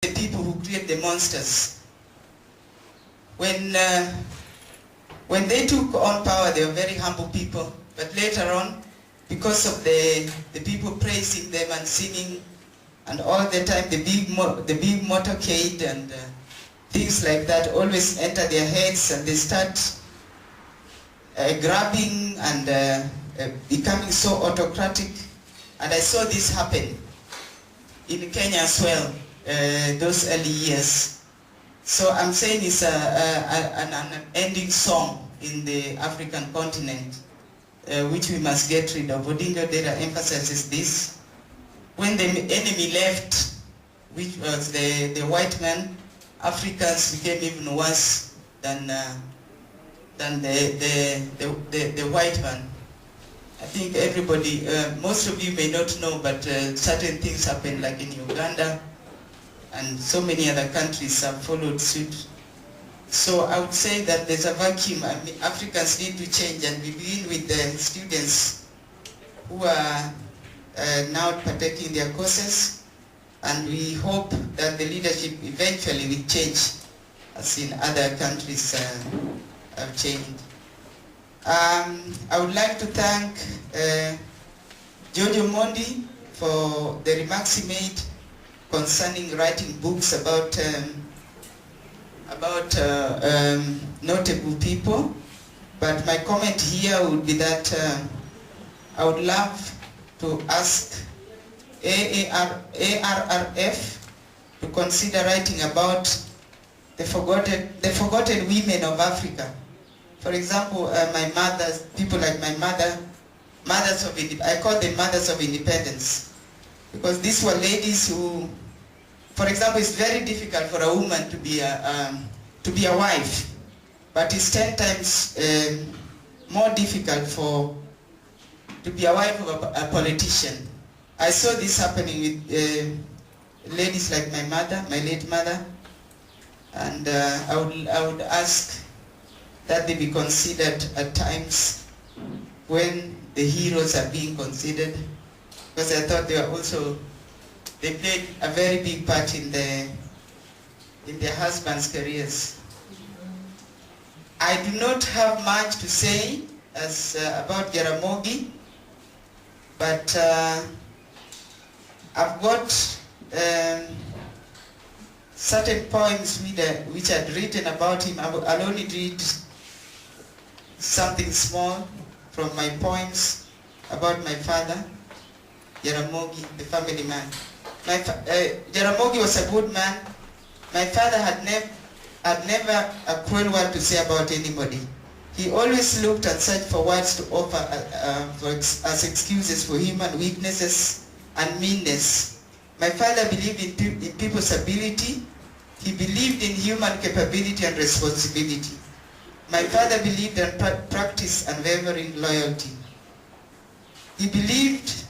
the people who create the monsters. When they took on power, they were very humble people. But later on, because of the people praising them and singing, and all the time the big motorcade and things like that always enter their heads, and they start grabbing and becoming so autocratic. And I saw this happen in Kenya as well, those early years. So I'm saying it's an ending song in the African continent, which we must get rid of. Odinga Odinga emphasizes this. When the enemy left, which was the white man, Africans became even worse than the white man. I think everybody, most of you may not know, but certain things happened, like in Uganda, and so many other countries have followed suit. So I would say that there's a vacuum. I mean, Africans need to change, and we begin with the students who are now partaking in their courses, and we hope that the leadership eventually will change, as in other countries have changed. I would like to thank Giorgio Mondi for the remarks he made concerning writing books about notable people. But my comment here would be that I would love to ask ARRF to consider writing about the forgotten women of Africa. For example, my mothers, people like my mother, I call them mothers of independence, because these were ladies who, for example, it's very difficult for a woman to be a wife, but it's 10 times more difficult to be a wife of a politician. I saw this happening with ladies like my mother, my late mother, and I would ask that they be considered at times when the heroes are being considered, because I thought they played a very big part in their husbands' careers. I do not have much to say about Jaramogi, but I've got certain poems which I'd written about him. I'll only read something small from my poems about my father, Jaramogi, the family man. Jaramogi was a good man. My father had never a cruel word to say about anybody. He always looked and searched for words to offer as excuses for human weaknesses and meanness. My father believed in people's ability. He believed in human capability and responsibility. My father believed and practiced unwavering loyalty. He believed,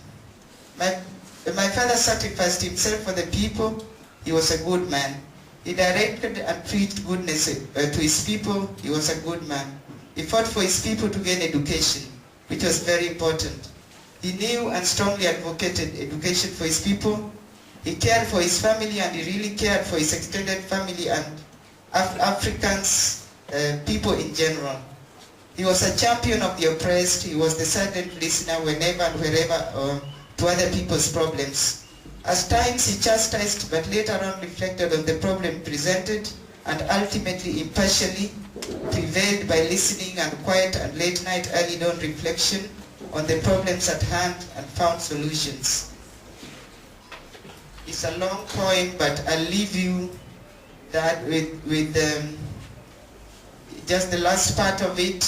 my father sacrificed himself for the people. He was a good man. He directed and preached goodness to his people. He was a good man. He fought for his people to gain education, which was very important. He knew and strongly advocated education for his people. He cared for his family, and he really cared for his extended family and Africans, people in general. He was a champion of the oppressed. He was the silent listener whenever and wherever to other people's problems. At times he chastised, but later on reflected on the problem presented, and ultimately impartially prevailed by listening and quiet and late night early dawn reflection on the problems at hand and found solutions. It's a long poem, but I'll leave you that with just the last part of it,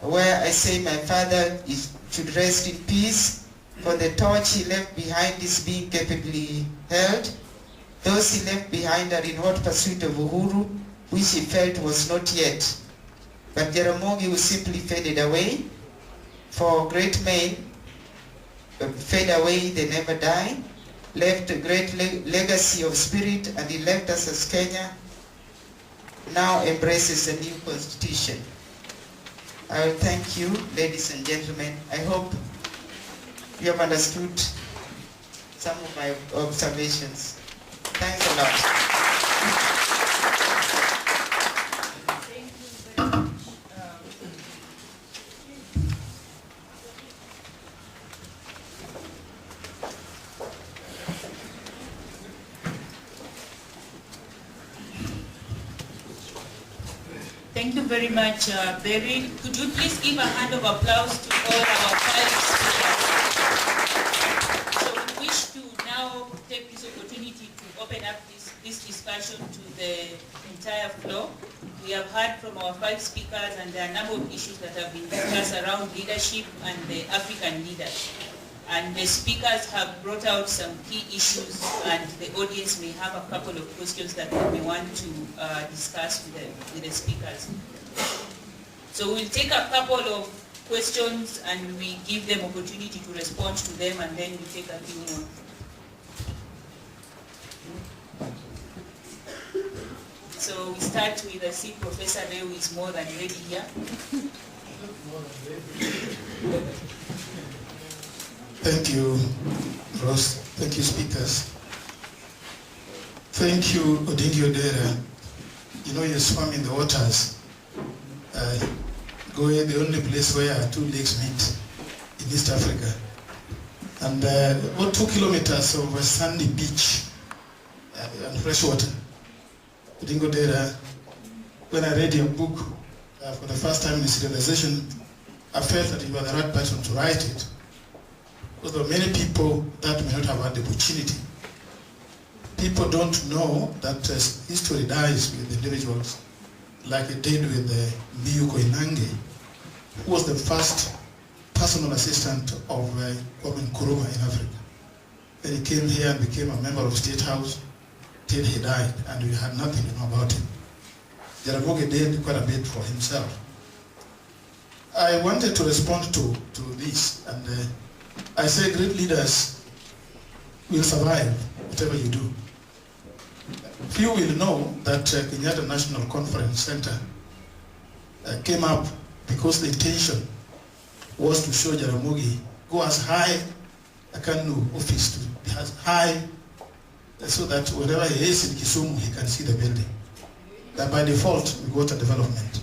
where I say my father should rest in peace, for the torch he left behind is being capably held. Those he left behind are in hot pursuit of uhuru, which he felt was not yet. But Jaramogi, who simply faded away, for great men fade away, they never die, left a great legacy of spirit, and he left us as Kenya now embraces a new constitution. I will thank you, ladies and gentlemen. I hope you have understood some of my observations. Thanks a lot. Thank you very much, Barry. Could you please give a hand of applause to all our 5 speakers? So we wish to now take this opportunity to open up this discussion to the entire floor. We have heard from our 5 speakers, and there are a number of issues that have been discussed around leadership and the African leaders. And the speakers have brought out some key issues, and the audience may have a couple of questions that we may want to discuss with the speakers. So we'll take a couple of questions and we give them opportunity to respond to them, and then we take a few more. So we start with, I see Professor Leo is more than ready here. Thank you, Rose. Thank you, speakers. Thank you, Odinga Odinga. You know, you swam in the waters. Go the only place where 2 lakes meet in East Africa. And about 2 kilometers of a sandy beach and fresh water. Odinga Odinga, when I read your book for the first time in civilization, I felt that you were the right person to write it. Because there are many people that may not have had the opportunity. People don't know that history dies with individuals, like it did with Miyuko Inange, who was the first personal assistant of Kwame Nkrumah in Africa. Then he came here and became a member of State House till he died, and we had nothing to know about him. Jaramogi did quite a bit for himself. I wanted to respond to this, and I say great leaders will survive whatever you do. Few will know that Kenyatta National Conference Center came up because the intention was to show Jaramogi go as high a Kanu office to be as high so that whenever he is in Kisumu he can see the building. That by default we got a development.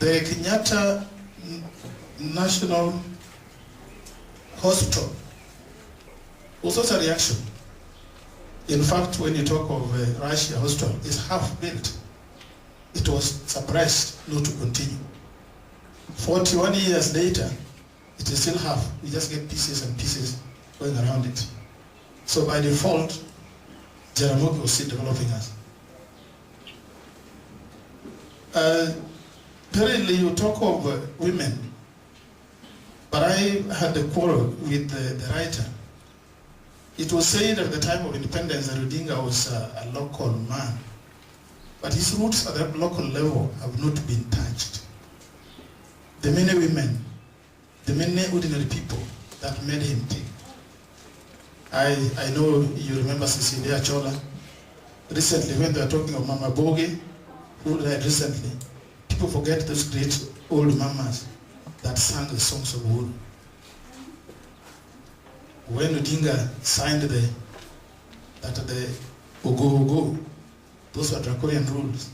The Kenyatta National Hospital was also a reaction. In fact, when you talk of Russia Hospital, it's half built. It was suppressed not to continue. 41 years later, it is still half. We just get pieces and pieces going around it. So by default, Jaramogi was still developing us. Apparently you talk of women, but I had a quarrel with the writer. It was said at the time of independence that Odinga was a local man, but his roots at that local level have not been touched. The many women, the many ordinary people that made him tick. I know you remember Cecilia Chola. Recently, when they were talking of Mama Boge, who died recently, people forget those great old mamas that sang the songs of wool. When Odinga signed the Ogo, those were draconian rules,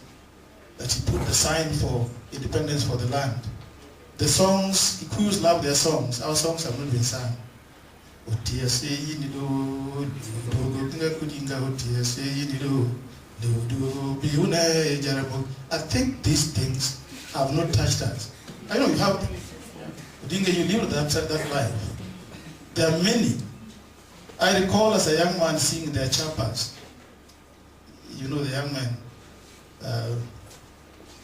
that he put the sign for independence for the land. The songs, Kikuyus love their songs. Our songs have not been sung. I think these things have not touched us. I know you have. Odinga, you lived that life. There are many. I recall as a young man seeing their chappers. You know the young men,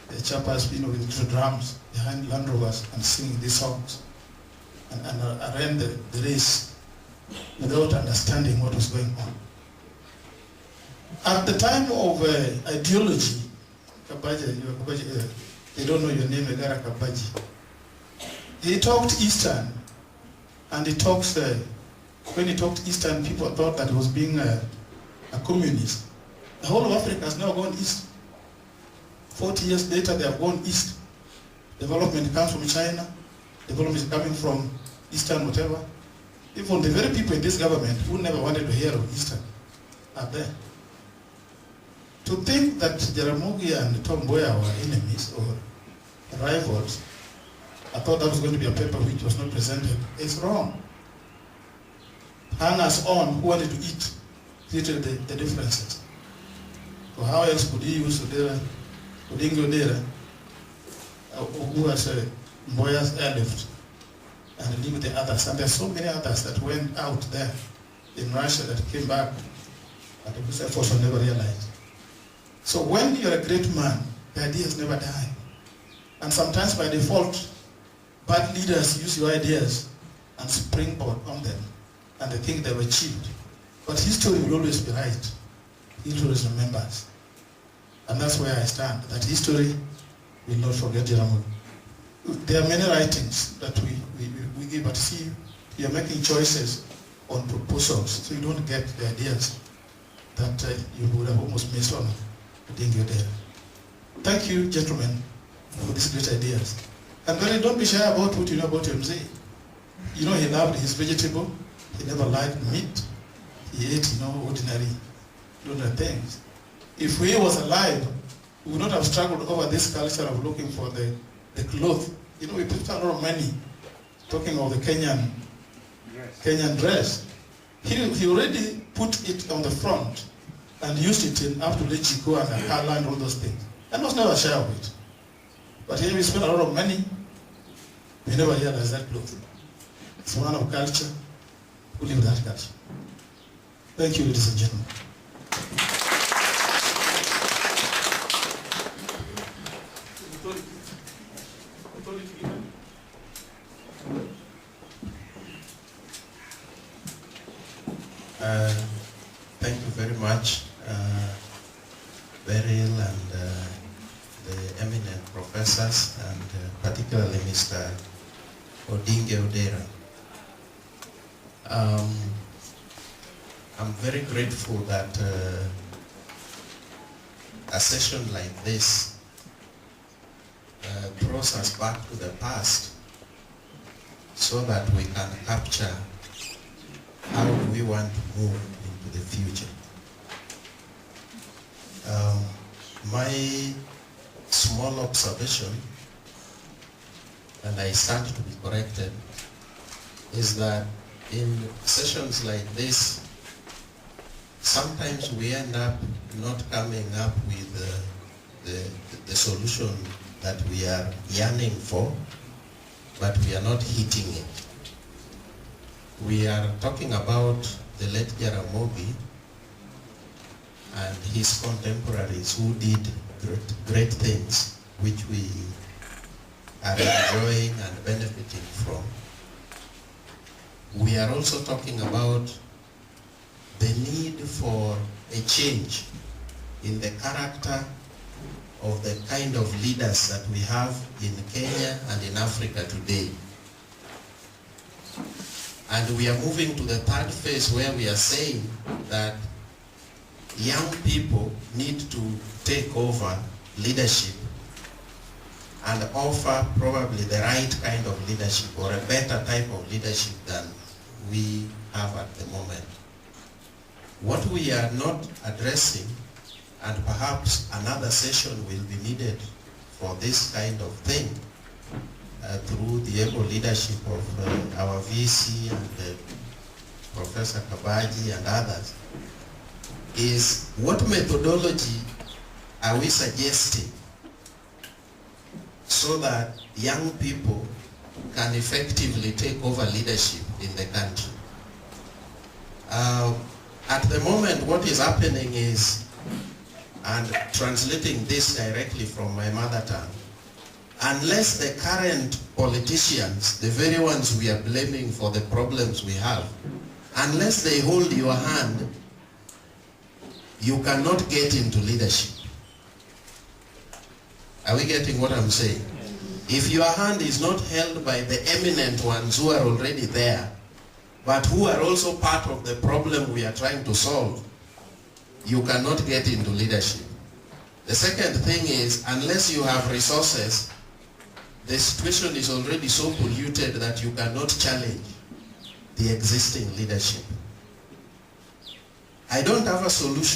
the chappers, you know, with little drums behind Land Rovers and singing these songs. And I ran the race without understanding what was going on. At the time of ideology, Kabaji, they don't know your name, Egara Kabaji. He talked Eastern, and he talks, when he talked Eastern, people thought that he was being a communist. The whole of Africa has now gone east. 40 years later, they have gone east. Development comes from China. Development is coming from Eastern whatever. Even the very people in this government who never wanted to hear of Eastern are there. To think that Jaramogi and Tom Mboya were enemies or rivals, I thought that was going to be a paper which was not presented, is wrong. Hangers on who wanted to eat treated the differences. So how else could he use Oginga Odinga, who was Mboya's airlift, and leave the others? And there's so many others that went out there in Russia that came back, and those efforts were never realized. So when you're a great man, the ideas never die. And sometimes by default, bad leaders use your ideas and springboard on them, and they think they've achieved. But history will always be right. History always remembers. And that's where I stand, that history will not forget Jaramogi. There are many writings that we give, but see, you're making choices on proposals, so you don't get the ideas that you would have almost missed on Odinga Odinga. Thank you, gentlemen, for these great ideas. And then don't be shy about what you know about MZ. You know, he loved his vegetable. He never liked meat. He ate, ordinary things. If he was alive, we would not have struggled over this culture of looking for the cloth. We put a lot of money talking of the Kenyan dress. He already put it on the front and used it in up to Late Jaramogi and Akala and all those things. And was never shy of it. But here we spend a lot of money, we never realize that cloth. It's one of culture, who live that culture. Thank you, ladies and gentlemen. Thank you very much, Beryl and the eminent professors, and particularly Mr. Odinga Odinga. I'm very grateful that a session like this throws us back to the past so that we can capture how we want to move into the future. My small observation, and I stand to be corrected, is that in sessions like this, sometimes we end up not coming up with the solution that we are yearning for, but we are not hitting it. We are talking about the late Jaramogi and his contemporaries who did great things, which we are enjoying and benefiting from. We are also talking about the need for a change in the character of the kind of leaders that we have in Kenya and in Africa today. And we are moving to the third phase where we are saying that young people need to take over leadership and offer probably the right kind of leadership or a better type of leadership than we have at the moment. What we are not addressing, and perhaps another session will be needed for this kind of thing, through the able leadership of our VC and Professor Kabaji and others, is what methodology are we suggesting so that young people can effectively take over leadership in the country. At the moment, what is happening is, and translating this directly from my mother tongue, unless the current politicians, the very ones we are blaming for the problems we have, unless they hold your hand, you cannot get into leadership. Are we getting what I'm saying? If your hand is not held by the eminent ones who are already there, but who are also part of the problem we are trying to solve, you cannot get into leadership. The second thing is, unless you have resources, the situation is already so polluted that you cannot challenge the existing leadership. I don't have a solution